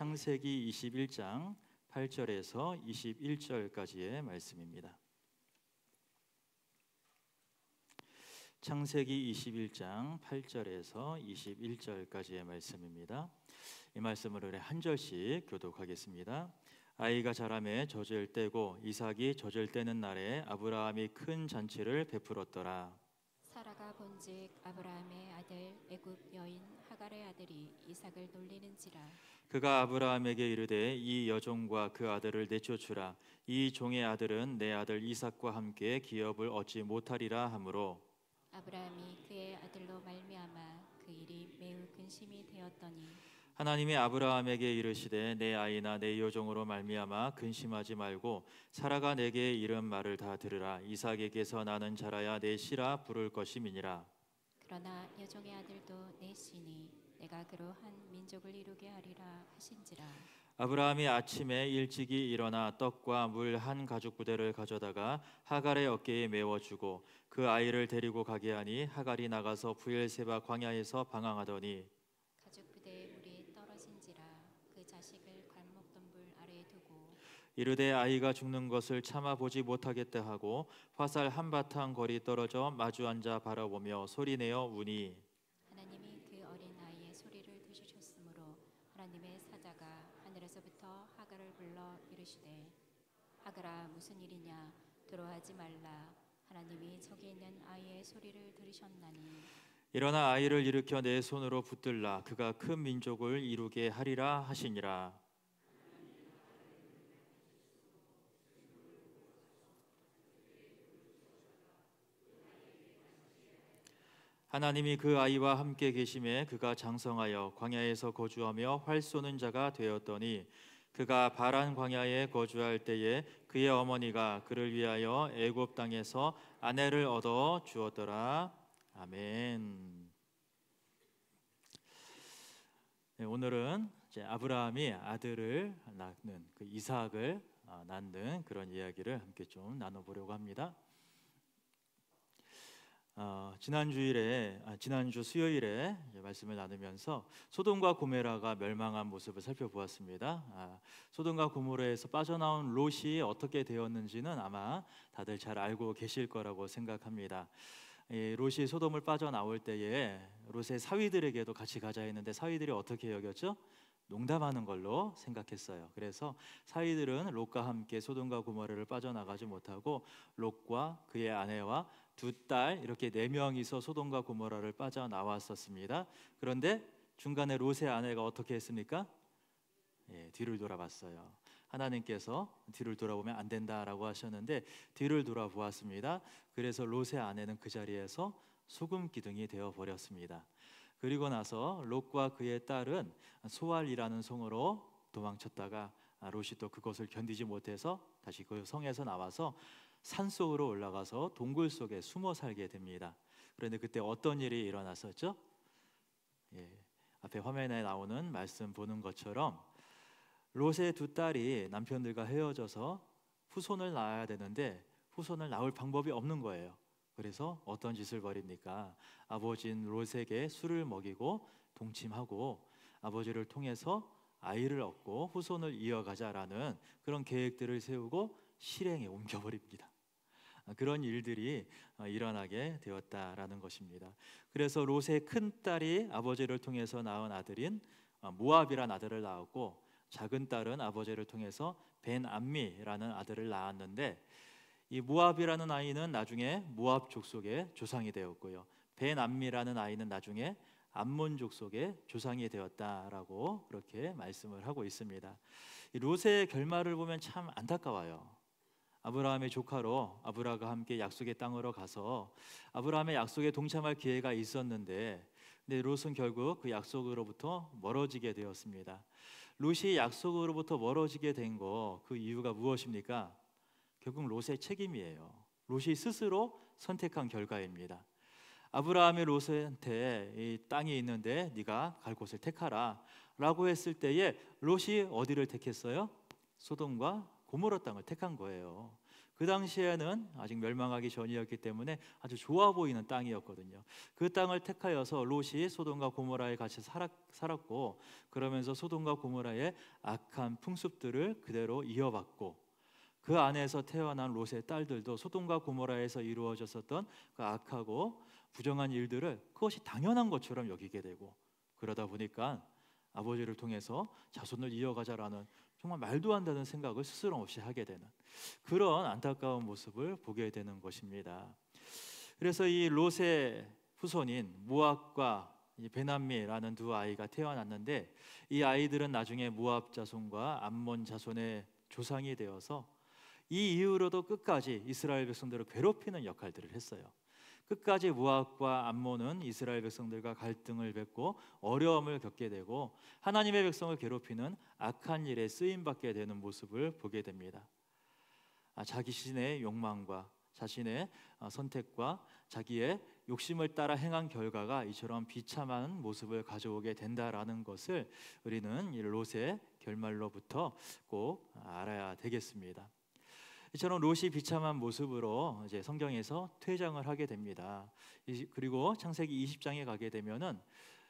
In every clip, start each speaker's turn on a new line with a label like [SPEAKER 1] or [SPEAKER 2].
[SPEAKER 1] 창세기 21장 8절에서 21절까지의 말씀입니다. 창세기 21장 8절에서 21절까지의 말씀입니다. 이 말씀을 우리 한 절씩 교독하겠습니다. 아이가 자라매 젖을 떼고 이삭이 젖을 떼는 날에 아브라함이 큰 잔치를 베풀었더라.
[SPEAKER 2] 사라가 본즉 아브라함의 아들 애굽 여인 하갈의 아들이 이삭을 놀리는지라.
[SPEAKER 1] 그가 아브라함에게 이르되 이 여종과 그 아들을 내쫓으라. 이 종의 아들은 내 아들 이삭과 함께 기업을 얻지 못하리라 하므로
[SPEAKER 2] 아브라함이 그의 아들로 말미암아 그 일이 매우 근심이 되었더니
[SPEAKER 1] 하나님이 아브라함에게 이르시되 내 아이나 내 여종으로 말미암아 근심하지 말고 사라가 내게 이른 말을 다 들으라. 이삭에게서 나는 자라야 내 씨라 부를 것임이니라.
[SPEAKER 2] 그러나 여종의 아들도 내 씨니 내가 그로 한 민족을 이루게 하리라 하신지라.
[SPEAKER 1] 아브라함이 아침에 일찍이 일어나 떡과 물 한 가죽 부대를 가져다가 하갈의 어깨에 메워주고 그 아이를 데리고 가게 하니 하갈이 나가서 부엘세바 광야에서 방황하더니
[SPEAKER 2] 가죽 부대에 물이 떨어진지라. 그 자식을 관목덤불 아래에 두고
[SPEAKER 1] 이르되 아이가 죽는 것을 참아 보지 못하겠다 하고 화살 한바탕 거리 떨어져 마주 앉아 바라보며 소리내어 우니
[SPEAKER 2] 하나님이 그 어린 아이의 소리를 들으셨으므로 하나님의 사자가 하늘에서부터 하갈을 불러 이르시되 하갈아 무슨 일이냐 두려워하지 말라. 하나님이 저기 있는 아이의 소리를 들으셨나니
[SPEAKER 1] 일어나 아이를 일으켜 내 손으로 붙들라. 그가 큰 민족을 이루게 하리라 하시니라. 하나님이 그 아이와 함께 계심에 그가 장성하여 광야에서 거주하며 활 쏘는 자가 되었더니 그가 바란 광야에 거주할 때에 그의 어머니가 그를 위하여 애굽 땅에서 아내를 얻어 주었더라. 아멘. 네, 오늘은 이제 아브라함이 아들을 낳는 그 이삭을 낳는 그런 이야기를 함께 좀 나눠보려고 합니다. 지난주 수요일에 말씀을 나누면서 소돔과 고모라가 멸망한 모습을 살펴보았습니다. 소돔과 고모라에서 빠져나온 롯이 어떻게 되었는지는 아마 다들 잘 알고 계실 거라고 생각합니다. 롯이 소돔을 빠져나올 때에 롯의 사위들에게도 같이 가자 했는데 사위들이 어떻게 여겼죠? 농담하는 걸로 생각했어요. 그래서 사위들은 롯과 함께 소돔과 고모라를 빠져나가지 못하고 롯과 그의 아내와 두 딸 이렇게 4명이서 소돔과 고모라를 빠져나왔었습니다. 그런데 중간에 롯의 아내가 어떻게 했습니까? 뒤를 돌아봤어요. 하나님께서 뒤를 돌아보면 안 된다라고 하셨는데 뒤를 돌아보았습니다. 그래서 롯의 아내는 그 자리에서 소금 기둥이 되어 버렸습니다. 그리고 나서 롯과 그의 딸은 소알이라는 성으로 도망쳤다가 롯이 또 그것을 견디지 못해서 다시 그 성에서 나와서 산속으로 올라가서 동굴 속에 숨어 살게 됩니다. 그런데 그때 어떤 일이 일어났었죠? 앞에 화면에 나오는 말씀 보는 것처럼 롯의 두 딸이 남편들과 헤어져서 후손을 낳아야 되는데 후손을 낳을 방법이 없는 거예요. 그래서 어떤 짓을 벌입니까? 아버지인 롯에게 술을 먹이고 동침하고 아버지를 통해서 아이를 얻고 후손을 이어가자라는 그런 계획들을 세우고 실행에 옮겨버립니다. 그런 일들이 일어나게 되었다라는 것입니다. 그래서 롯의 큰 딸이 아버지를 통해서 낳은 아들인 모압이라는 아들을 낳았고 작은 딸은 아버지를 통해서 벤암미라는 아들을 낳았는데 이 모압이라는 아이는 나중에 모압 족속의 조상이 되었고요. 벤암미라는 아이는 나중에 암몬 족속의 조상이 되었다라고 그렇게 말씀을 하고 있습니다. 이 롯의 결말을 보면 참 안타까워요. 아브라함의 조카로 아브라함과 함께 약속의 땅으로 가서 아브라함의 약속에 동참할 기회가 있었는데 근데 롯은 결국 그 약속으로부터 멀어지게 되었습니다. 롯이 약속으로부터 멀어지게 된 그 이유가 무엇입니까? 결국 롯의 책임이에요. 롯이 스스로 선택한 결과입니다. 아브라함이 롯한테 이 땅이 있는데 네가 갈 곳을 택하라 라고 했을 때에 롯이 어디를 택했어요? 소돔과 고모라 땅을 택한 거예요. 그 당시에는 아직 멸망하기 전이었기 때문에 아주 좋아 보이는 땅이었거든요. 그 땅을 택하여서 롯이 소돔과 고모라에 같이 살았고, 그러면서 소돔과 고모라의 악한 풍습들을 그대로 이어받고, 그 안에서 태어난 롯의 딸들도 소돔과 고모라에서 이루어졌었던 그 악하고 부정한 일들을 그것이 당연한 것처럼 여기게 되고, 그러다 보니까 아버지를 통해서 자손을 이어가자라는 정말 말도 안 되는 생각을 스스럼 없이 하게 되는 그런 안타까운 모습을 보게 되는 것입니다. 그래서 이 롯의 후손인 모압과 이 베남미라는 두 아이가 태어났는데, 이 아이들은 나중에 모압 자손과 암몬 자손의 조상이 되어서 이 이후로도 끝까지 이스라엘 백성들을 괴롭히는 역할들을 했어요. 끝까지 모압과 암몬은 이스라엘 백성들과 갈등을 맺고 어려움을 겪게 되고 하나님의 백성을 괴롭히는 악한 일에 쓰임 받게 되는 모습을 보게 됩니다. 자기 자신의 욕망과 자신의 선택과 자기의 욕심을 따라 행한 결과가 이처럼 비참한 모습을 가져오게 된다라는 것을 우리는 이 롯의 결말로부터 꼭 알아야 되겠습니다. 이처럼 롯이 비참한 모습으로 이제 성경에서 퇴장을 하게 됩니다. 그리고 창세기 20장에 가게 되면은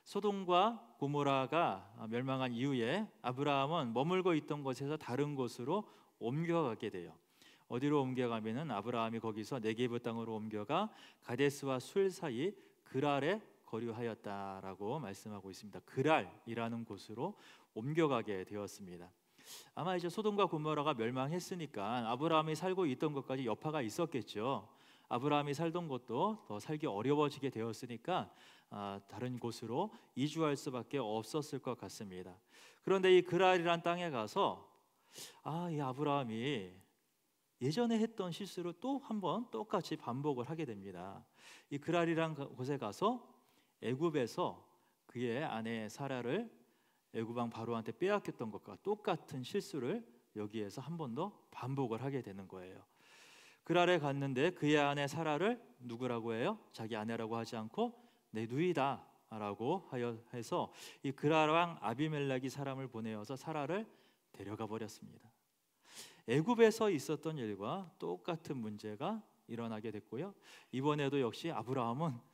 [SPEAKER 1] 소돔과 고모라가 멸망한 이후에 아브라함은 머물고 있던 곳에서 다른 곳으로 옮겨가게 돼요. 어디로 옮겨가면은 아브라함이 거기서 네게브 땅으로 옮겨가 가데스와 술 사이 그랄에 거류하였다라고 말씀하고 있습니다. 그랄이라는 곳으로 옮겨가게 되었습니다. 아마 이제 소돔과 고모라가 멸망했으니까 아브라함이 살고 있던 것까지 여파가 있었겠죠. 아브라함이 살던 곳도 더 살기 어려워지게 되었으니까 다른 곳으로 이주할 수밖에 없었을 것 같습니다. 그런데 이 그랄이란 땅에 가서 이 아브라함이 예전에 했던 실수를 또 한번 똑같이 반복을 하게 됩니다. 이 그랄이란 곳에 가서 애굽에서 그의 아내 사라를 애굽 왕 바로한테 빼앗겼던 것과 똑같은 실수를 여기에서 한 번 더 반복을 하게 되는 거예요. 그랄에 갔는데 그의 아내 사라를 누구라고 해요? 자기 아내라고 하지 않고 내 누이다라고 해서 이 그랄 왕 아비멜렉이 사람을 보내어서 사라를 데려가 버렸습니다. 애굽에서 있었던 일과 똑같은 문제가 일어나게 됐고요. 이번에도 역시 아브라함은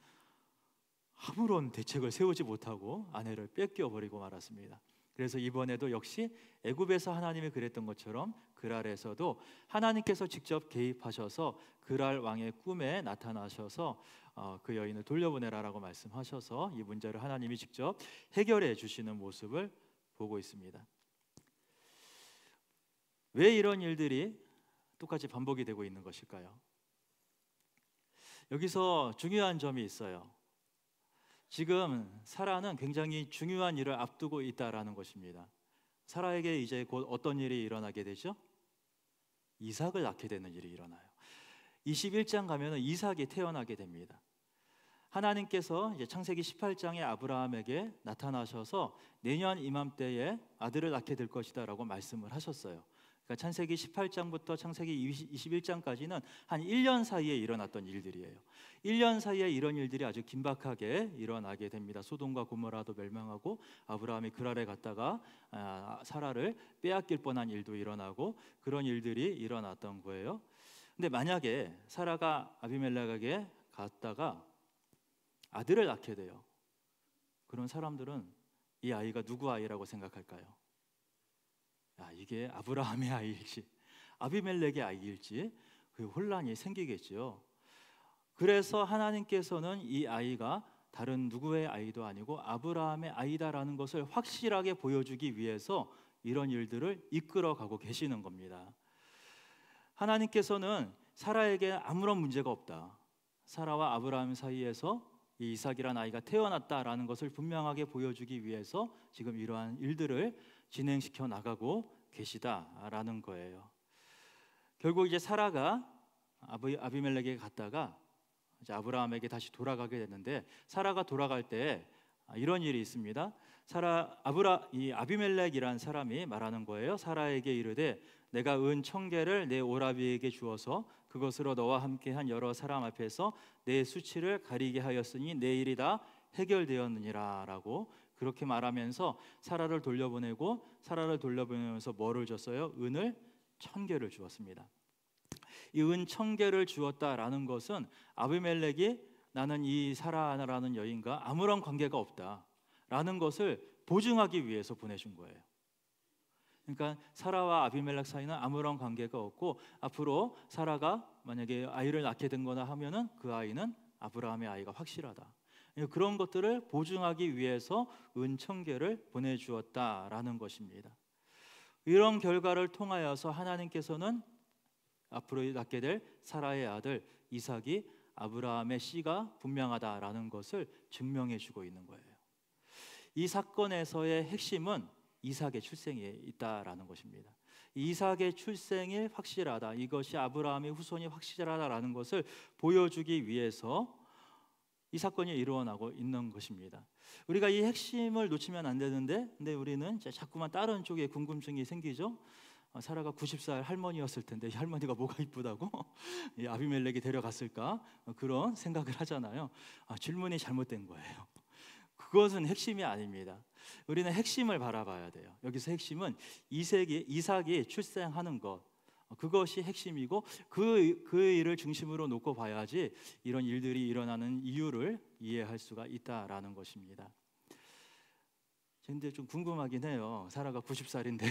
[SPEAKER 1] 아무런 대책을 세우지 못하고 아내를 뺏겨 버리고 말았습니다. 그래서 이번에도 역시 애굽에서 하나님이 그랬던 것처럼 그랄에서도 하나님께서 직접 개입하셔서 그랄 왕의 꿈에 나타나셔서 그 여인을 돌려보내라라고 말씀하셔서 이 문제를 하나님이 직접 해결해 주시는 모습을 보고 있습니다. 왜 이런 일들이 똑같이 반복이 되고 있는 것일까요? 여기서 중요한 점이 있어요. 지금 사라는 굉장히 중요한 일을 앞두고 있다라는 것입니다. 사라에게 이제 곧 어떤 일이 일어나게 되죠? 이삭을 낳게 되는 일이 일어나요. 21장 가면은 이삭이 태어나게 됩니다. 하나님께서 이제 창세기 18장에 아브라함에게 나타나셔서 내년 이맘때에 아들을 낳게 될 것이다라고 말씀을 하셨어요. 그러니까 창세기 18장부터 창세기 21장까지는 한 1년 사이에 일어났던 일들이에요. 1년 사이에 이런 일들이 아주 긴박하게 일어나게 됩니다. 소돔과 고모라도 멸망하고 아브라함이 그랄에 갔다가 사라를 빼앗길 뻔한 일도 일어나고 그런 일들이 일어났던 거예요. 근데 만약에 사라가 아비멜렉에게 갔다가 아들을 낳게 돼요. 그런 사람들은 이 아이가 누구 아이라고 생각할까요? 이게 아브라함의 아이일지 아비멜렉의 아이일지 그 혼란이 생기겠죠. 그래서 하나님께서는 이 아이가 다른 누구의 아이도 아니고 아브라함의 아이다라는 것을 확실하게 보여주기 위해서 이런 일들을 이끌어가고 계시는 겁니다. 하나님께서는 사라에게 아무런 문제가 없다, 사라와 아브라함 사이에서 이 이삭이라는 아이가 태어났다라는 것을 분명하게 보여주기 위해서 지금 이러한 일들을 진행시켜 나가고 계시다라는 거예요. 결국 이제 사라가 아비멜렉에게 갔다가 이제 아브라함에게 다시 돌아가게 됐는데, 사라가 돌아갈 때 이런 일이 있습니다. 이 아비멜렉이란 사람이 말하는 거예요. 사라에게 이르되 내가 은 1000개를 내 오라비에게 주어서 그것으로 너와 함께한 여러 사람 앞에서 내 수치를 가리게 하였으니 내 일이 다 해결되었느니라라고 그렇게 말하면서 사라를 돌려보내면서 뭐를 줬어요? 은을 1000개를 주었습니다. 이 은 1,000개를 주었다라는 것은 아비멜렉이 나는 이 사라라는 여인과 아무런 관계가 없다라는 것을 보증하기 위해서 보내준 거예요. 그러니까 사라와 아비멜렉 사이는 아무런 관계가 없고 앞으로 사라가 만약에 아이를 낳게 된거나 하면은 그 아이는 아브라함의 아이가 확실하다. 그런 것들을 보증하기 위해서 은 1,000개를 보내주었다라는 것입니다. 이런 결과를 통하여서 하나님께서는 앞으로 낳게 될 사라의 아들 이삭이 아브라함의 씨가 분명하다라는 것을 증명해 주고 있는 거예요. 이 사건에서의 핵심은 이삭의 출생에 있다라는 것입니다. 이삭의 출생이 확실하다, 이것이 아브라함의 후손이 확실하다라는 것을 보여주기 위해서 이 사건이 일어나고 있는 것입니다. 우리가 이 핵심을 놓치면 안 되는데, 근데 우리는 자꾸만 다른 쪽에 궁금증이 생기죠. 사라가 90살 할머니였을 텐데 이 할머니가 뭐가 이쁘다고 이 아비멜렉이 데려갔을까, 그런 생각을 하잖아요. 질문이 잘못된 거예요. 그것은 핵심이 아닙니다. 우리는 핵심을 바라봐야 돼요. 여기서 핵심은 이삭이 출생하는 것, 그것이 핵심이고 그 일을 중심으로 놓고 봐야지 이런 일들이 일어나는 이유를 이해할 수가 있다라는 것입니다. 근데 좀 궁금하긴 해요. 사라가 90살인데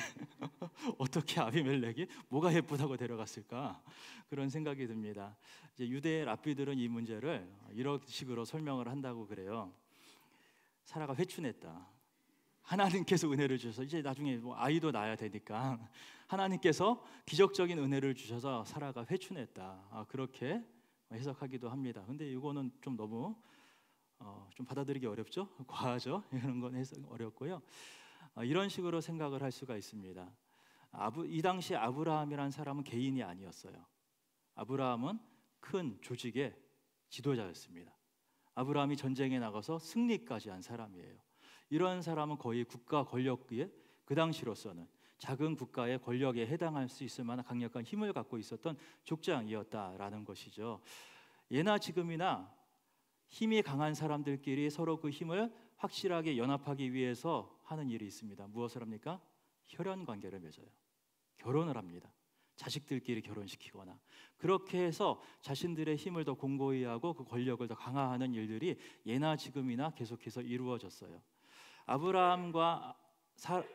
[SPEAKER 1] 어떻게 아비멜렉이 뭐가 예쁘다고 데려갔을까, 그런 생각이 듭니다. 이제 유대 랍비들은 이 문제를 이런 식으로 설명을 한다고 그래요. 사라가 회춘했다. 하나님께서 은혜를 주셔서 이제 나중에 뭐 아이도 낳아야 되니까 하나님께서 기적적인 은혜를 주셔서 사라가 회춘했다. 그렇게 해석하기도 합니다. 근데 이거는 좀 너무 좀 받아들이기 어렵죠? 과하죠? 이런 건 해석 어렵고요. 이런 식으로 생각을 할 수가 있습니다. 이 당시 아브라함이란 사람은 개인이 아니었어요. 아브라함은 큰 조직의 지도자였습니다. 아브라함이 전쟁에 나가서 승리까지 한 사람이에요. 이런 사람은 거의 국가 권력의, 그 당시로서는 작은 국가의 권력에 해당할 수 있을 만한 강력한 힘을 갖고 있었던 족장이었다라는 것이죠. 예나 지금이나 힘이 강한 사람들끼리 서로 그 힘을 확실하게 연합하기 위해서 하는 일이 있습니다. 무엇을 합니까? 혈연 관계를 맺어요. 결혼을 합니다. 자식들끼리 결혼시키거나, 그렇게 해서 자신들의 힘을 더 공고히 하고 그 권력을 더 강화하는 일들이 예나 지금이나 계속해서 이루어졌어요. 아브라함과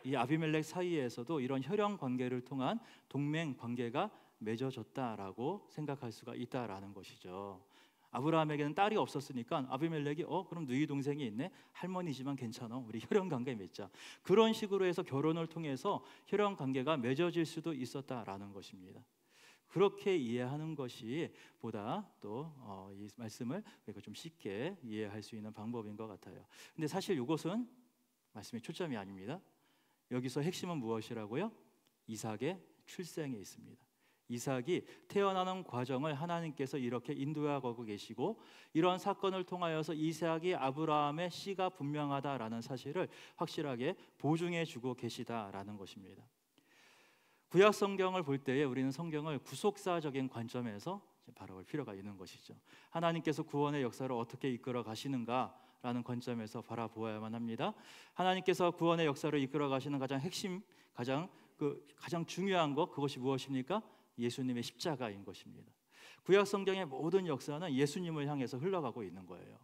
[SPEAKER 1] 이 아비멜렉 사이에서도 이런 혈연 관계를 통한 동맹 관계가 맺어졌다라고 생각할 수가 있다라는 것이죠. 아브라함에게는 딸이 없었으니까 아비멜렉이 그럼 너희 동생이 있네, 할머니지만 괜찮아, 우리 혈연 관계 맺자, 그런 식으로 해서 결혼을 통해서 혈연 관계가 맺어질 수도 있었다라는 것입니다. 그렇게 이해하는 것이 보다 또 이 말씀을 우리가 좀 쉽게 이해할 수 있는 방법인 것 같아요. 근데 사실 이것은 말씀의 초점이 아닙니다. 여기서 핵심은 무엇이라고요? 이삭의 출생에 있습니다. 이삭이 태어나는 과정을 하나님께서 이렇게 인도하고 계시고, 이런 사건을 통하여서 이삭이 아브라함의 씨가 분명하다라는 사실을 확실하게 보증해 주고 계시다라는 것입니다. 구약 성경을 볼 때에 우리는 성경을 구속사적인 관점에서 바라볼 필요가 있는 것이죠. 하나님께서 구원의 역사를 어떻게 이끌어 가시는가라는 관점에서 바라보아야만 합니다. 하나님께서 구원의 역사를 이끌어 가시는 가장 핵심, 가장 중요한 것, 그것이 무엇입니까? 예수님의 십자가인 것입니다. 구약 성경의 모든 역사는 예수님을 향해서 흘러가고 있는 거예요.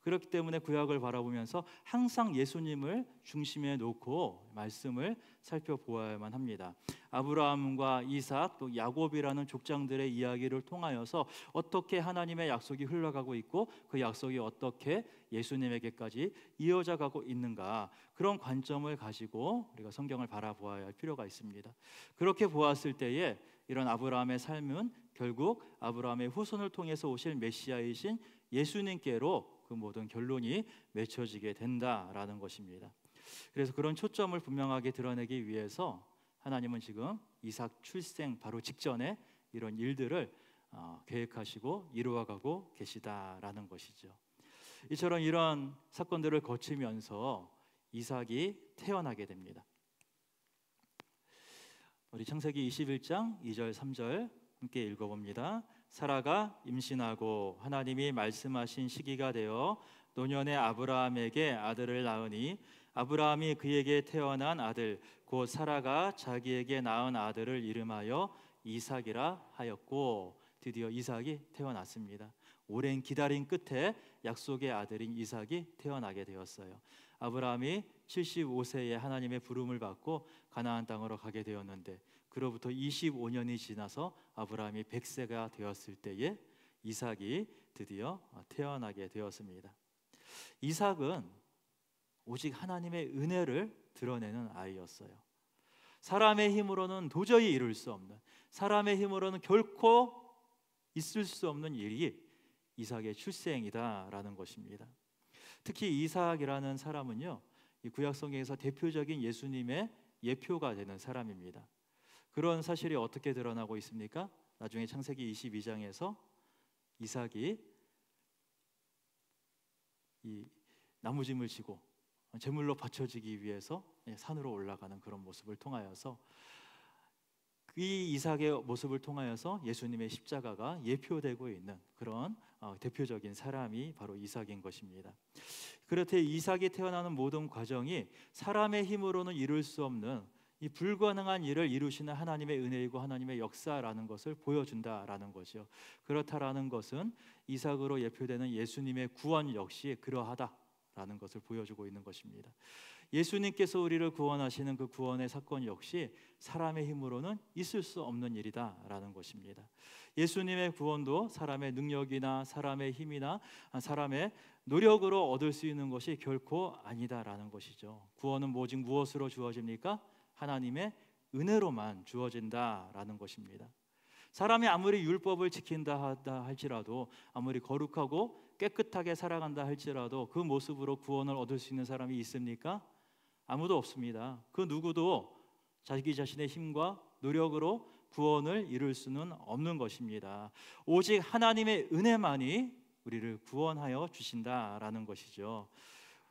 [SPEAKER 1] 그렇기 때문에 구약을 바라보면서 항상 예수님을 중심에 놓고 말씀을 살펴보아야만 합니다. 아브라함과 이삭 또 야곱이라는 족장들의 이야기를 통하여서 어떻게 하나님의 약속이 흘러가고 있고 그 약속이 어떻게 예수님에게까지 이어져 가고 있는가, 그런 관점을 가지고 우리가 성경을 바라보아야 할 필요가 있습니다. 그렇게 보았을 때에 이런 아브라함의 삶은 결국 아브라함의 후손을 통해서 오실 메시아이신 예수님께로 그 모든 결론이 맺혀지게 된다라는 것입니다. 그래서 그런 초점을 분명하게 드러내기 위해서 하나님은 지금 이삭 출생 바로 직전에 이런 일들을 계획하시고 이루어가고 계시다라는 것이죠. 이처럼 이런 사건들을 거치면서 이삭이 태어나게 됩니다. 우리 창세기 21장 2절 3절 함께 읽어봅니다. 사라가 임신하고 하나님이 말씀하신 시기가 되어 노년의 아브라함에게 아들을 낳으니 아브라함이 그에게 태어난 아들 곧 사라가 자기에게 낳은 아들을 이름하여 이삭이라 하였고, 드디어 이삭이 태어났습니다. 오랜 기다림 끝에 약속의 아들인 이삭이 태어나게 되었어요. 아브라함이 75세에 하나님의 부름을 받고 가나안 땅으로 가게 되었는데, 그로부터 25년이 지나서 아브라함이 100세가 되었을 때에 이삭이 드디어 태어나게 되었습니다. 이삭은 오직 하나님의 은혜를 드러내는 아이였어요. 사람의 힘으로는 도저히 이룰 수 없는, 사람의 힘으로는 결코 있을 수 없는 일이 이삭의 출생이다라는 것입니다. 특히 이삭이라는 사람은요, 이 구약 성경에서 대표적인 예수님의 예표가 되는 사람입니다. 그런 사실이 어떻게 드러나고 있습니까? 나중에 창세기 22장에서 이삭이 이 나무짐을 지고 제물로 바쳐지기 위해서 산으로 올라가는 그런 모습을 통하여서, 이 이삭의 모습을 통하여서 예수님의 십자가가 예표되고 있는 그런 대표적인 사람이 바로 이삭인 것입니다. 그렇듯 이삭이 태어나는 모든 과정이 사람의 힘으로는 이룰 수 없는 이 불가능한 일을 이루시는 하나님의 은혜이고 하나님의 역사라는 것을 보여준다라는 거죠. 그렇다라는 것은 이삭으로 예표되는 예수님의 구원 역시 그러하다라는 것을 보여주고 있는 것입니다. 예수님께서 우리를 구원하시는 그 구원의 사건 역시 사람의 힘으로는 있을 수 없는 일이다라는 것입니다. 예수님의 구원도 사람의 능력이나 사람의 힘이나 사람의 노력으로 얻을 수 있는 것이 결코 아니다라는 것이죠. 구원은 오직 무엇으로 주어집니까? 하나님의 은혜로만 주어진다라는 것입니다. 사람이 아무리 율법을 지킨다 할지라도, 아무리 거룩하고 깨끗하게 살아간다 할지라도 그 모습으로 구원을 얻을 수 있는 사람이 있습니까? 아무도 없습니다. 그 누구도 자기 자신의 힘과 노력으로 구원을 이룰 수는 없는 것입니다. 오직 하나님의 은혜만이 우리를 구원하여 주신다라는 것이죠.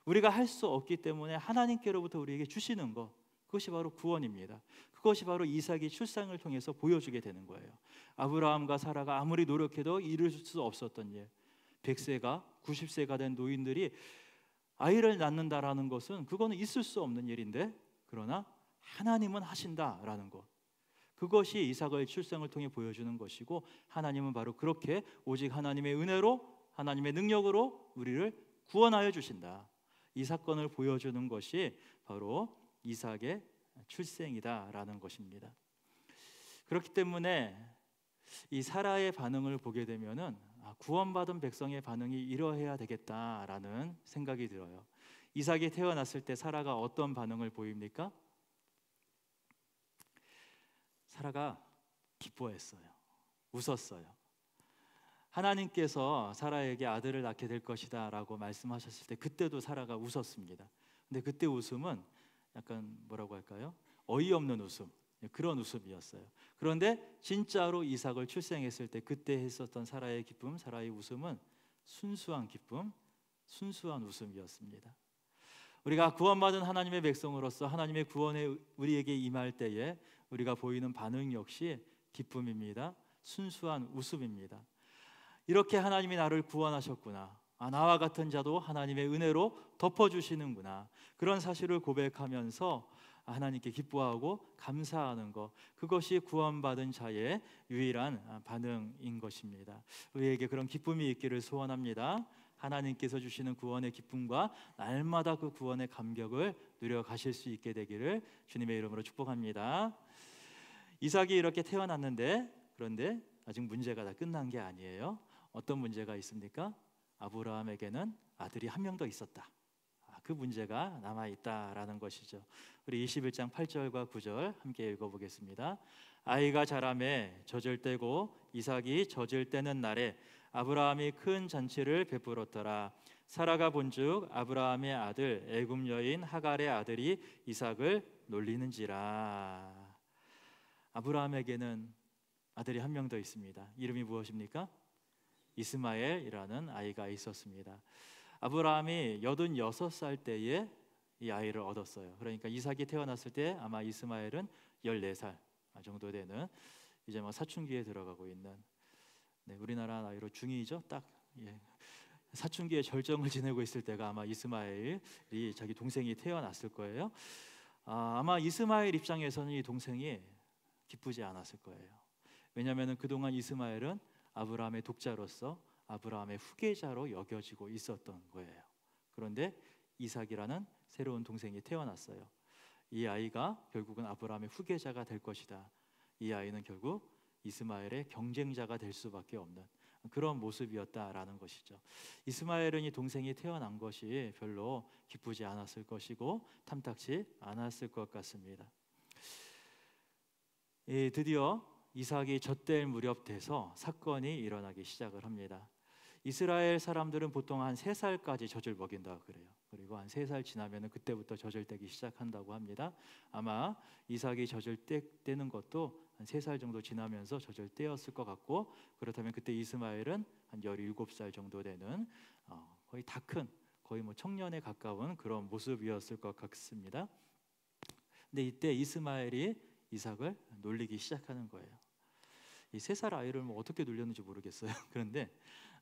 [SPEAKER 1] 우리가 할 수 없기 때문에 하나님께로부터 우리에게 주시는 것, 그것이 바로 구원입니다. 그것이 바로 이삭이 출산을 통해서 보여주게 되는 거예요. 아브라함과 사라가 아무리 노력해도 이룰 수 없었던 일, 100세가 90세가 된 노인들이 아이를 낳는다라는 것은 그거는 있을 수 없는 일인데, 그러나 하나님은 하신다라는 것, 그것이 이삭의 출생을 통해 보여주는 것이고, 하나님은 바로 그렇게 오직 하나님의 은혜로, 하나님의 능력으로 우리를 구원하여 주신다, 이 사건을 보여주는 것이 바로 이삭의 출생이다라는 것입니다. 그렇기 때문에 이 사라의 반응을 보게 되면은 구원받은 백성의 반응이 이러해야 되겠다라는 생각이 들어요. 이삭이 태어났을 때 사라가 어떤 반응을 보입니까? 사라가 기뻐했어요. 웃었어요. 하나님께서 사라에게 아들을 낳게 될 것이다 라고 말씀하셨을 때 그때도 사라가 웃었습니다. 근데 그때 웃음은 약간 뭐라고 할까요? 어이없는 웃음, 그런 웃음이었어요. 그런데 진짜로 이삭을 출생했을 때 그때 했었던 사라의 기쁨, 사라의 웃음은 순수한 기쁨, 순수한 웃음이었습니다. 우리가 구원받은 하나님의 백성으로서 하나님의 구원에 우리에게 임할 때에 우리가 보이는 반응 역시 기쁨입니다. 순수한 웃음입니다. 이렇게 하나님이 나를 구원하셨구나, 나와 같은 자도 하나님의 은혜로 덮어주시는구나, 그런 사실을 고백하면서 하나님께 기뻐하고 감사하는 것, 그것이 구원받은 자의 유일한 반응인 것입니다. 우리에게 그런 기쁨이 있기를 소원합니다. 하나님께서 주시는 구원의 기쁨과 날마다 그 구원의 감격을 누려가실 수 있게 되기를 주님의 이름으로 축복합니다. 이삭이 이렇게 태어났는데, 그런데 아직 문제가 다 끝난 게 아니에요. 어떤 문제가 있습니까? 아브라함에게는 아들이 한 명 더 있었다. 그 문제가 남아있다라는 것이죠. 우리 21장 8절과 9절 함께 읽어보겠습니다. 아이가 자라매 젖을 떼고 이삭이 젖을 떼는 날에 아브라함이 큰 잔치를 베풀었더라. 사라가 본즉 아브라함의 아들 애굽 여인 하갈의 아들이 이삭을 놀리는지라. 아브라함에게는 아들이 한 명 더 있습니다. 이름이 무엇입니까? 이스마엘이라는 아이가 있었습니다. 아브라함이 86살 때에 이 아이를 얻었어요. 그러니까 이삭이 태어났을 때 아마 이스마엘은 14살 정도 되는 이제 사춘기에 들어가고 있는, 우리나라 나이로 중2죠. 딱 사춘기의 절정을 지내고 있을 때가 아마 이스마엘이 자기 동생이 태어났을 거예요. 아마 이스마엘 입장에서는 이 동생이 기쁘지 않았을 거예요. 왜냐하면 그동안 이스마엘은 아브라함의 독자로서 아브라함의 후계자로 여겨지고 있었던 거예요. 그런데 이삭이라는 새로운 동생이 태어났어요. 이 아이가 결국은 아브라함의 후계자가 될 것이다. 이 아이는 결국 이스마엘의 경쟁자가 될 수밖에 없는 그런 모습이었다라는 것이죠. 이스마엘은 이 동생이 태어난 것이 별로 기쁘지 않았을 것이고 탐탁지 않았을 것 같습니다. 드디어 이삭이 젖될 무렵 돼서 사건이 일어나기 시작을 합니다. 이스라엘 사람들은 보통 한 3살까지 젖을 먹인다고 그래요. 그리고 한 3살 지나면 그때부터 젖을 떼기 시작한다고 합니다. 아마 이삭이 젖을 떼는 것도 한 3살 정도 지나면서 젖을 떼었을 것 같고, 그렇다면 그때 이스마엘은 한 17살 정도 되는 거의 다 큰, 거의 뭐 청년에 가까운 그런 모습이었을 것 같습니다. 근데 이때 이스마엘이 이삭을 놀리기 시작하는 거예요. 이 3살 아이를 뭐 어떻게 놀렸는지 모르겠어요. 그런데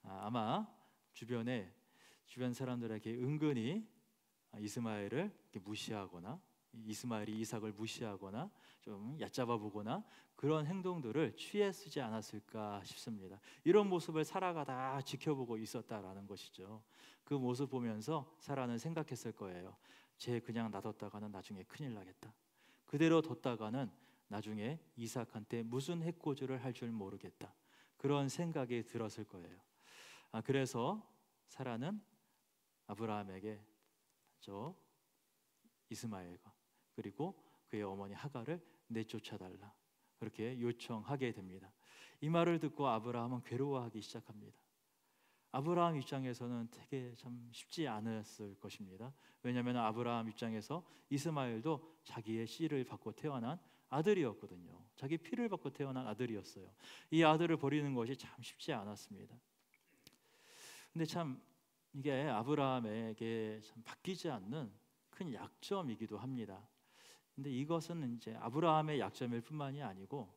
[SPEAKER 1] 아마 주변 사람들에게 은근히 이스마엘을 이렇게 무시하거나 이스마엘이 이삭을 무시하거나 좀 얕잡아 보거나 그런 행동들을 취했지 않았을까 싶습니다. 이런 모습을 사라가 지켜보고 있었다라는 것이죠. 그 모습 보면서 사라는 생각했을 거예요. 쟤 그냥 놔뒀다가는 나중에 큰일 나겠다. 그대로 뒀다가는 나중에 이삭한테 무슨 해코지를 할 줄 모르겠다. 그런 생각이 들었을 거예요. 그래서 사라는 아브라함에게 저 이스마엘과 그리고 그의 어머니 하갈을 내쫓아달라 그렇게 요청하게 됩니다. 이 말을 듣고 아브라함은 괴로워하기 시작합니다. 아브라함 입장에서는 되게 참 쉽지 않았을 것입니다. 왜냐하면 아브라함 입장에서 이스마엘도 자기의 씨를 받고 태어난 아들이었거든요. 자기 피를 받고 태어난 아들이었어요. 이 아들을 버리는 것이 참 쉽지 않았습니다. 근데 참 이게 아브라함에게 참 바뀌지 않는 큰 약점이기도 합니다. 근데 이것은 이제 아브라함의 약점일 뿐만이 아니고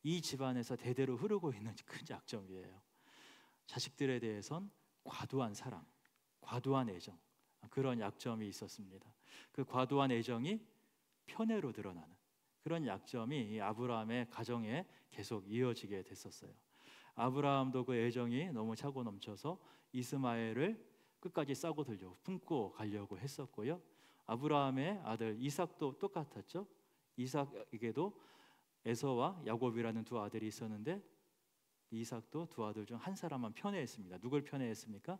[SPEAKER 1] 이 집안에서 대대로 흐르고 있는 큰 약점이에요. 자식들에 대해선 과도한 사랑, 과도한 애정, 그런 약점이 있었습니다. 그 과도한 애정이 편애로 드러나는 그런 약점이 이 아브라함의 가정에 계속 이어지게 됐었어요. 아브라함도 그 애정이 너무 차고 넘쳐서 이스마엘을 끝까지 싸고 들려고 품고 가려고 했었고요. 아브라함의 아들 이삭도 똑같았죠. 이삭에게도 에서와 야곱이라는 두 아들이 있었는데 이삭도 두 아들 중 한 사람만 편애했습니다. 누굴 편애했습니까?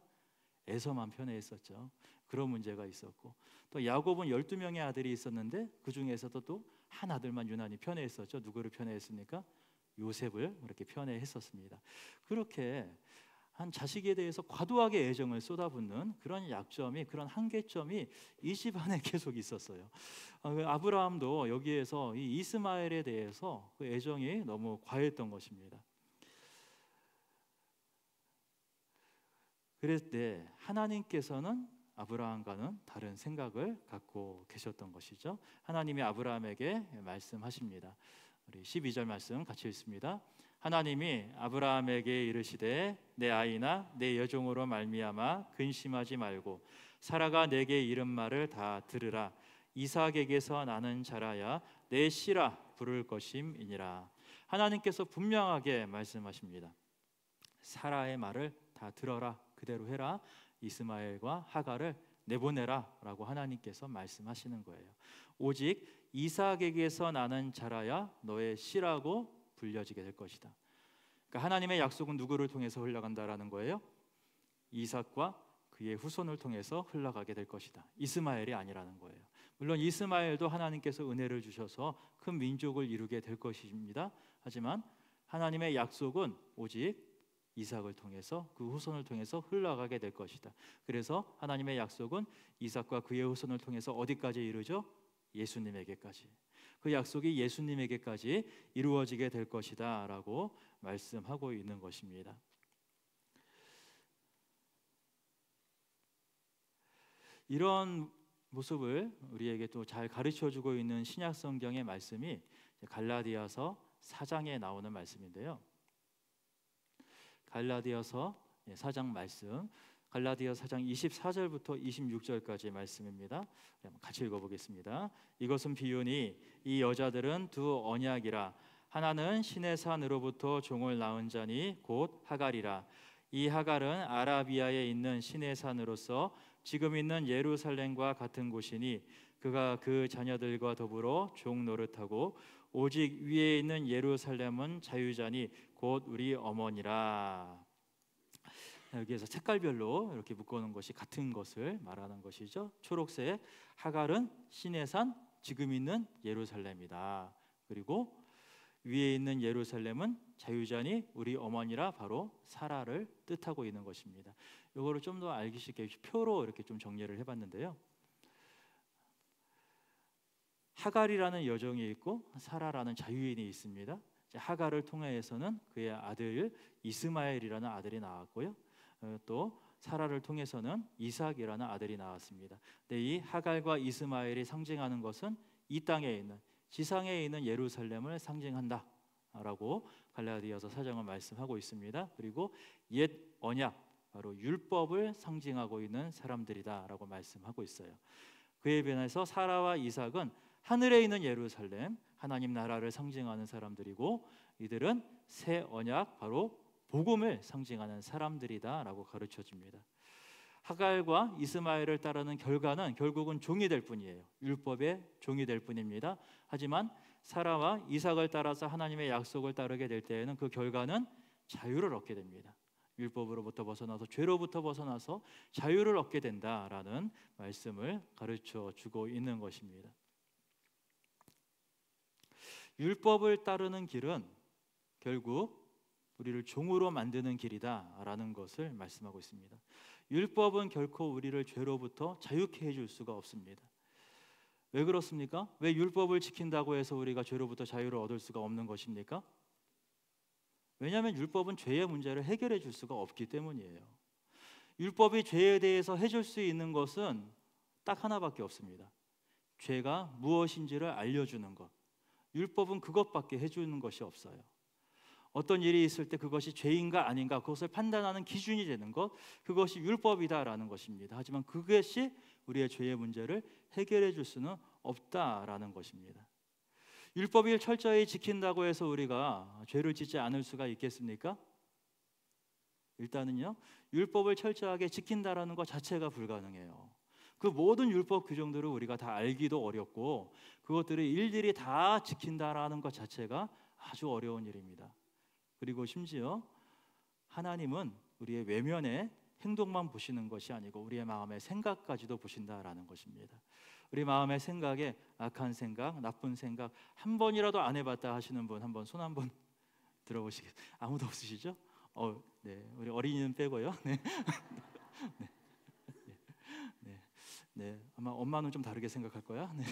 [SPEAKER 1] 에서만 편애했었죠. 그런 문제가 있었고, 또 야곱은 12명의 아들이 있었는데 그 중에서도 또 한 아들만 유난히 편애했었죠. 누구를 편애했습니까? 요셉을 그렇게 편애했었습니다. 그렇게 한 자식에 대해서 과도하게 애정을 쏟아붓는 그런 약점이, 그런 한계점이 이 집안에 계속 있었어요. 아브라함도 여기에서 이 이스마엘에 대해서 그 애정이 너무 과했던 것입니다. 그럴 때 하나님께서는 아브라함과는 다른 생각을 갖고 계셨던 것이죠. 하나님이 아브라함에게 말씀하십니다. 우리 12절 말씀 같이 읽습니다. 하나님이 아브라함에게 이르시되 내 아이나 내 여종으로 말미암아 근심하지 말고 사라가 내게 이른 말을 다 들으라. 이삭에게서 나는 자라야 내 씨라 부를 것임이니라. 하나님께서 분명하게 말씀하십니다. 사라의 말을 다 들어라. 그대로 해라. 이스마엘과 하갈을 내보내라 라고 하나님께서 말씀하시는 거예요. 오직 이삭에게서 나는 자라야 너의 씨라고 불려지게 될 것이다. 그러니까 하나님의 약속은 누구를 통해서 흘러간다라는 거예요? 이삭과 그의 후손을 통해서 흘러가게 될 것이다. 이스마엘이 아니라는 거예요. 물론 이스마엘도 하나님께서 은혜를 주셔서 큰 민족을 이루게 될 것입니다. 하지만 하나님의 약속은 오직 이삭을 통해서 그 후손을 통해서 흘러가게 될 것이다. 그래서 하나님의 약속은 이삭과 그의 후손을 통해서 어디까지 이르죠? 예수님에게까지. 그 약속이 예수님에게까지 이루어지게 될 것이다 라고 말씀하고 있는 것입니다. 이런 모습을 우리에게 또 잘 가르쳐주고 있는 신약 성경의 말씀이 갈라디아서 4장에 나오는 말씀인데요. 갈라디아서 4장 말씀, 갈라디아 4장 24절부터 26절까지의 말씀입니다. 같이 읽어보겠습니다. 이것은 비유니 이 여자들은 두 언약이라 하나는 신의 산으로부터 종을 낳은 자니 곧 하갈이라. 이 하갈은 아라비아에 있는 신의 산으로서 지금 있는 예루살렘과 같은 곳이니 그가 그 자녀들과 더불어 종 노릇하고 오직 위에 있는 예루살렘은 자유자니 곧 우리 어머니라. 여기에서 색깔별로 이렇게 묶어놓은 것이 같은 것을 말하는 것이죠. 초록색 하갈은 신의 산, 지금 있는 예루살렘이다. 그리고 위에 있는 예루살렘은 자유자니 우리 어머니라, 바로 사라를 뜻하고 있는 것입니다. 이거를 좀 더 알기 쉽게 표로 이렇게 좀 정리를 해봤는데요. 하갈이라는 여종이 있고 사라라는 자유인이 있습니다. 하갈을 통해서는 그의 아들 이스마엘이라는 아들이 나왔고요. 또 사라를 통해서는 이삭이라는 아들이 나왔습니다. 근데 이 하갈과 이스마엘이 상징하는 것은 이 땅에 있는, 지상에 있는 예루살렘을 상징한다라고 갈라디아서 4장은 말씀하고 있습니다. 그리고 옛 언약, 바로 율법을 상징하고 있는 사람들이다라고 말씀하고 있어요. 그에 반해서 사라와 이삭은 하늘에 있는 예루살렘, 하나님 나라를 상징하는 사람들이고, 이들은 새 언약, 바로 복음을 상징하는 사람들이다라고 가르쳐 줍니다. 하갈과 이스마엘을 따르는 결과는 결국은 종이 될 뿐이에요. 율법의 종이 될 뿐입니다. 하지만 사라와 이삭을 따라서 하나님의 약속을 따르게 될 때에는 그 결과는 자유를 얻게 됩니다. 율법으로부터 벗어나서, 죄로부터 벗어나서 자유를 얻게 된다라는 말씀을 가르쳐 주고 있는 것입니다. 율법을 따르는 길은 결국 우리를 종으로 만드는 길이다라는 것을 말씀하고 있습니다. 율법은 결코 우리를 죄로부터 자유케 해줄 수가 없습니다. 왜 그렇습니까? 왜 율법을 지킨다고 해서 우리가 죄로부터 자유를 얻을 수가 없는 것입니까? 왜냐하면 율법은 죄의 문제를 해결해 줄 수가 없기 때문이에요. 율법이 죄에 대해서 해줄 수 있는 것은 딱 하나밖에 없습니다. 죄가 무엇인지를 알려주는 것. 율법은 그것밖에 해주는 것이 없어요. 어떤 일이 있을 때 그것이 죄인가 아닌가, 그것을 판단하는 기준이 되는 것, 그것이 율법이다라는 것입니다. 하지만 그것이 우리의 죄의 문제를 해결해 줄 수는 없다라는 것입니다. 율법을 철저히 지킨다고 해서 우리가 죄를 짓지 않을 수가 있겠습니까? 일단은요, 율법을 철저하게 지킨다라는 것 자체가 불가능해요. 그 모든 율법 규정들을 우리가 다 알기도 어렵고, 그것들을 일일이 다 지킨다라는 것 자체가 아주 어려운 일입니다. 그리고 심지어 하나님은 우리의 외면의 행동만 보시는 것이 아니고 우리의 마음의 생각까지도 보신다라는 것입니다. 우리 마음의 생각에 악한 생각, 나쁜 생각 한 번이라도 안 해봤다 하시는 분 한번 손 한번 들어보시겠어요? 아무도 없으시죠? 네, 우리 어린이는 빼고요. 네. 네. 네. 네. 아마 엄마는 좀 다르게 생각할 거야. 네.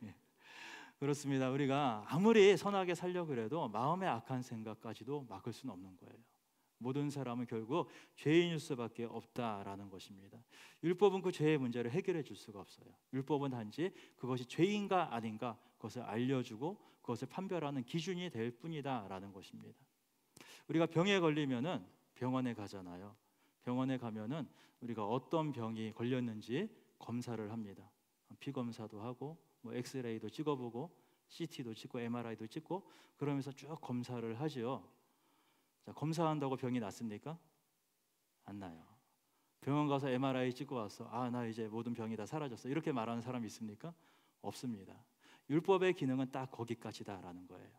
[SPEAKER 1] 네. 그렇습니다. 우리가 아무리 선하게 살려고 해도 마음의 악한 생각까지도 막을 수는 없는 거예요. 모든 사람은 결국 죄인일 수밖에 없다라는 것입니다. 율법은 그 죄의 문제를 해결해 줄 수가 없어요. 율법은 단지 그것이 죄인가 아닌가 그것을 알려주고 그것을 판별하는 기준이 될 뿐이다라는 것입니다. 우리가 병에 걸리면은 병원에 가잖아요. 병원에 가면은 우리가 어떤 병이 걸렸는지 검사를 합니다. 피 검사도 하고 뭐 엑스레이도 찍어보고 CT도 찍고 MRI도 찍고 그러면서 쭉 검사를 하죠. 자, 검사한다고 병이 낫습니까? 안 나요. 병원 가서 MRI 찍고 와서 나 이제 모든 병이 다 사라졌어, 이렇게 말하는 사람이 있습니까? 없습니다. 율법의 기능은 딱 거기까지다라는 거예요.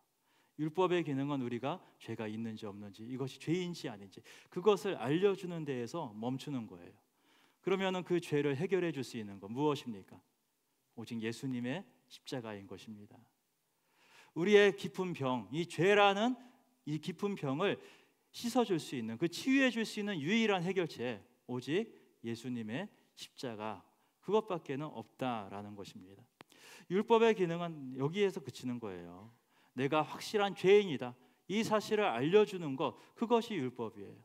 [SPEAKER 1] 율법의 기능은 우리가 죄가 있는지 없는지, 이것이 죄인지 아닌지 그것을 알려주는 데에서 멈추는 거예요. 그러면은 그 죄를 해결해 줄 수 있는 건 무엇입니까? 오직 예수님의 십자가인 것입니다. 우리의 깊은 병, 이 죄라는 이 깊은 병을 씻어줄 수 있는, 그 치유해 줄 수 있는 유일한 해결책, 오직 예수님의 십자가, 그것밖에는 없다라는 것입니다. 율법의 기능은 여기에서 그치는 거예요. 내가 확실한 죄인이다, 이 사실을 알려주는 것, 그것이 율법이에요.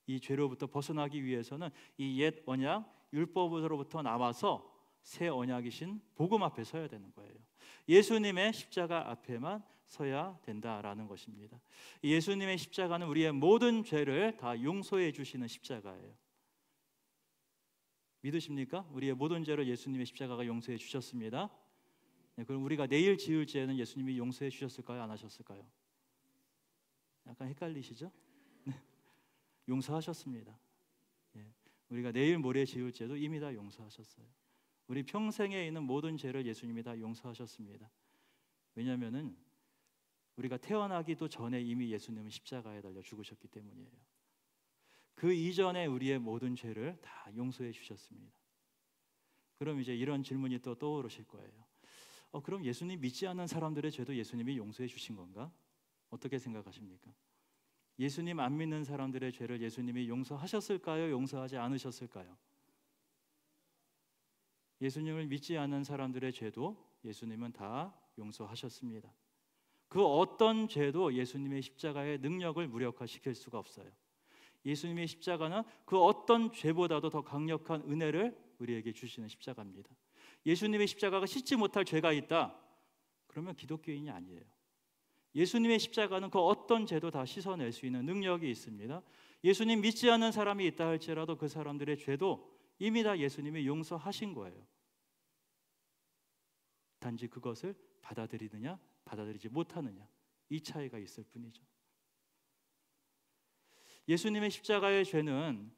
[SPEAKER 1] 이 죄로부터 벗어나기 위해서는 이 옛 언약 율법으로부터 나와서 새 언약이신 복음 앞에 서야 되는 거예요. 예수님의 십자가 앞에만 서야 된다라는 것입니다. 예수님의 십자가는 우리의 모든 죄를 다 용서해 주시는 십자가예요. 믿으십니까? 우리의 모든 죄를 예수님의 십자가가 용서해 주셨습니다. 네, 그럼 우리가 내일 지을 죄는 예수님이 용서해 주셨을까요? 안 하셨을까요? 약간 헷갈리시죠? 네, 용서하셨습니다. 예, 우리가 내일 모레 지을 죄도 이미 다 용서하셨어요. 우리 평생에 있는 모든 죄를 예수님이 다 용서하셨습니다. 왜냐하면은 우리가 태어나기도 전에 이미 예수님은 십자가에 달려 죽으셨기 때문이에요. 그 이전에 우리의 모든 죄를 다 용서해 주셨습니다. 그럼 이제 이런 질문이 또 떠오르실 거예요. 그럼 예수님 믿지 않는 사람들의 죄도 예수님이 용서해 주신 건가? 어떻게 생각하십니까? 예수님 안 믿는 사람들의 죄를 예수님이 용서하셨을까요? 용서하지 않으셨을까요? 예수님을 믿지 않는 사람들의 죄도 예수님은 다 용서하셨습니다. 그 어떤 죄도 예수님의 십자가의 능력을 무력화시킬 수가 없어요. 예수님의 십자가는 그 어떤 죄보다도 더 강력한 은혜를 우리에게 주시는 십자가입니다. 예수님의 십자가가 씻지 못할 죄가 있다, 그러면 기독교인이 아니에요. 예수님의 십자가는 그 어떤 죄도 다 씻어낼 수 있는 능력이 있습니다. 예수님 믿지 않는 사람이 있다 할지라도 그 사람들의 죄도 이미 다 예수님이 용서하신 거예요. 단지 그것을 받아들이느냐 받아들이지 못하느냐, 이 차이가 있을 뿐이죠. 예수님의 십자가의 죄는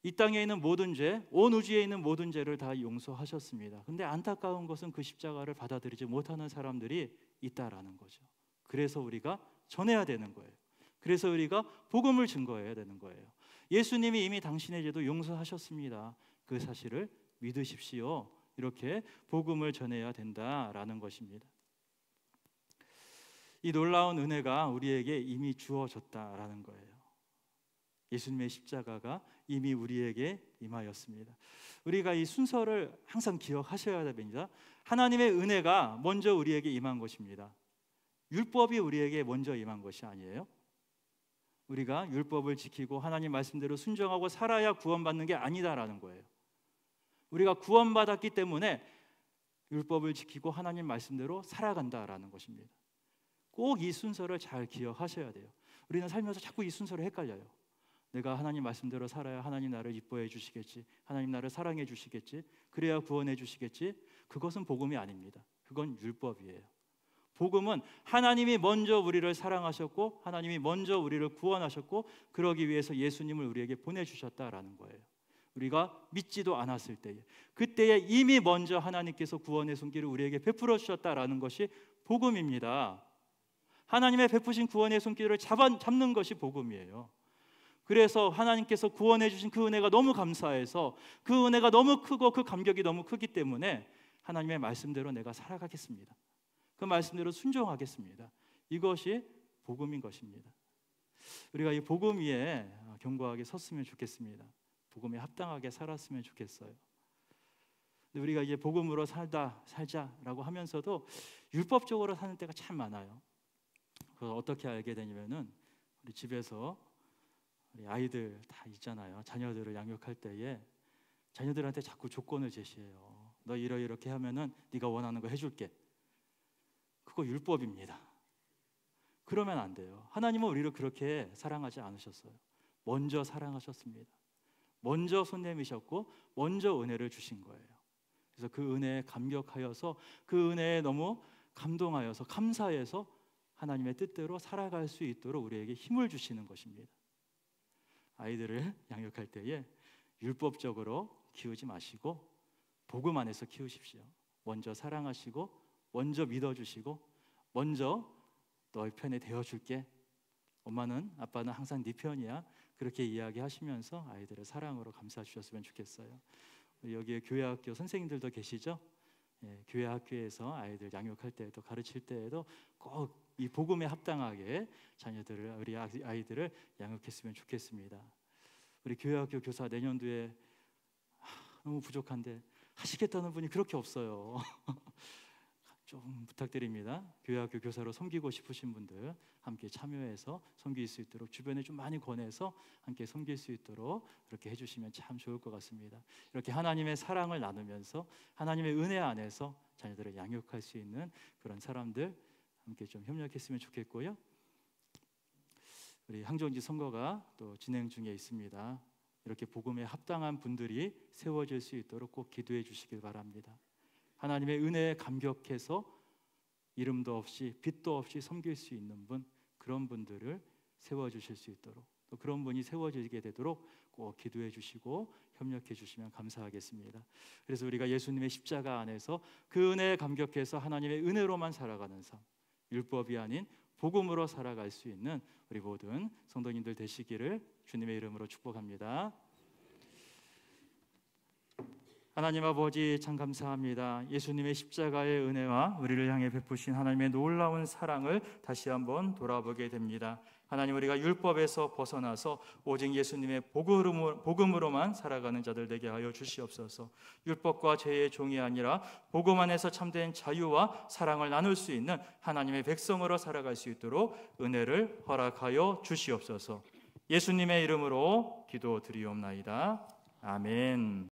[SPEAKER 1] 이 땅에 있는 모든 죄, 온 우주에 있는 모든 죄를 다 용서하셨습니다. 근데 안타까운 것은 그 십자가를 받아들이지 못하는 사람들이 있다라는 거죠. 그래서 우리가 전해야 되는 거예요. 그래서 우리가 복음을 증거해야 되는 거예요. 예수님이 이미 당신의 죄도 용서하셨습니다. 그 사실을 믿으십시오. 이렇게 복음을 전해야 된다라는 것입니다. 이 놀라운 은혜가 우리에게 이미 주어졌다라는 거예요. 예수님의 십자가가 이미 우리에게 임하였습니다. 우리가 이 순서를 항상 기억하셔야 됩니다. 하나님의 은혜가 먼저 우리에게 임한 것입니다. 율법이 우리에게 먼저 임한 것이 아니에요. 우리가 율법을 지키고 하나님 말씀대로 순종하고 살아야 구원받는 게 아니다라는 거예요. 우리가 구원받았기 때문에 율법을 지키고 하나님 말씀대로 살아간다라는 것입니다. 꼭 이 순서를 잘 기억하셔야 돼요. 우리는 살면서 자꾸 이 순서를 헷갈려요. 내가 하나님 말씀대로 살아야 하나님 나를 이뻐해 주시겠지, 하나님 나를 사랑해 주시겠지, 그래야 구원해 주시겠지. 그것은 복음이 아닙니다. 그건 율법이에요. 복음은 하나님이 먼저 우리를 사랑하셨고 하나님이 먼저 우리를 구원하셨고 그러기 위해서 예수님을 우리에게 보내주셨다라는 거예요. 우리가 믿지도 않았을 때에, 그때에 이미 먼저 하나님께서 구원의 손길을 우리에게 베풀어 주셨다라는 것이 복음입니다. 하나님의 베푸신 구원의 손길을 잡는 것이 복음이에요. 그래서 하나님께서 구원해 주신 그 은혜가 너무 감사해서, 그 은혜가 너무 크고 그 감격이 너무 크기 때문에 하나님의 말씀대로 내가 살아가겠습니다. 그 말씀대로 순종하겠습니다. 이것이 복음인 것입니다. 우리가 이 복음 위에 견고하게 섰으면 좋겠습니다. 복음에 합당하게 살았으면 좋겠어요. 근데 우리가 이제 복음으로 살자라고 하면서도 율법적으로 사는 때가 참 많아요. 그걸 어떻게 알게 되냐면은, 우리 집에서 우리 아이들 다 있잖아요. 자녀들을 양육할 때에 자녀들한테 자꾸 조건을 제시해요. 너 이렇게 하면은 네가 원하는 거 해줄게. 그거 율법입니다. 그러면 안 돼요. 하나님은 우리를 그렇게 사랑하지 않으셨어요. 먼저 사랑하셨습니다. 먼저 손 내미셨고 먼저 은혜를 주신 거예요. 그래서 그 은혜에 감격하여서, 그 은혜에 너무 감동하여서 감사해서 하나님의 뜻대로 살아갈 수 있도록 우리에게 힘을 주시는 것입니다. 아이들을 양육할 때에 율법적으로 키우지 마시고 복음 안에서 키우십시오. 먼저 사랑하시고 먼저 믿어주시고 먼저 너희 편에 되어줄게, 엄마는 아빠는 항상 네 편이야, 그렇게 이야기하시면서 아이들의 사랑으로 감싸 주셨으면 좋겠어요. 여기에 교회학교 선생님들도 계시죠? 예, 교회 학교에서 아이들 양육할 때에도 가르칠 때에도 꼭 이 복음에 합당하게 자녀들을, 우리 아이들을 양육했으면 좋겠습니다. 우리 교회학교 교사 내년도에 너무 부족한데 하시겠다는 분이 그렇게 없어요. 좀 부탁드립니다. 교회학교 교사로 섬기고 싶으신 분들 함께 참여해서 섬길 수 있도록 주변에 좀 많이 권해서 함께 섬길 수 있도록 그렇게 해주시면 참 좋을 것 같습니다. 이렇게 하나님의 사랑을 나누면서 하나님의 은혜 안에서 자녀들을 양육할 수 있는 그런 사람들 함께 좀 협력했으면 좋겠고요. 우리 항정지 선거가 또 진행 중에 있습니다. 이렇게 복음에 합당한 분들이 세워질 수 있도록 꼭 기도해 주시길 바랍니다. 하나님의 은혜에 감격해서 이름도 없이 빛도 없이 섬길 수 있는 분, 그런 분들을 세워주실 수 있도록, 또 그런 분이 세워지게 되도록 꼭 기도해 주시고 협력해 주시면 감사하겠습니다. 그래서 우리가 예수님의 십자가 안에서 그 은혜에 감격해서 하나님의 은혜로만 살아가는 삶, 율법이 아닌 복음으로 살아갈 수 있는 우리 모든 성도님들 되시기를 주님의 이름으로 축복합니다. 하나님 아버지, 참 감사합니다. 예수님의 십자가의 은혜와 우리를 향해 베푸신 하나님의 놀라운 사랑을 다시 한번 돌아보게 됩니다. 하나님, 우리가 율법에서 벗어나서 오직 예수님의 복음으로만 살아가는 자들 되게 하여 주시옵소서. 율법과 죄의 종이 아니라 복음 안에서 참된 자유와 사랑을 나눌 수 있는 하나님의 백성으로 살아갈 수 있도록 은혜를 허락하여 주시옵소서. 예수님의 이름으로 기도드리옵나이다. 아멘.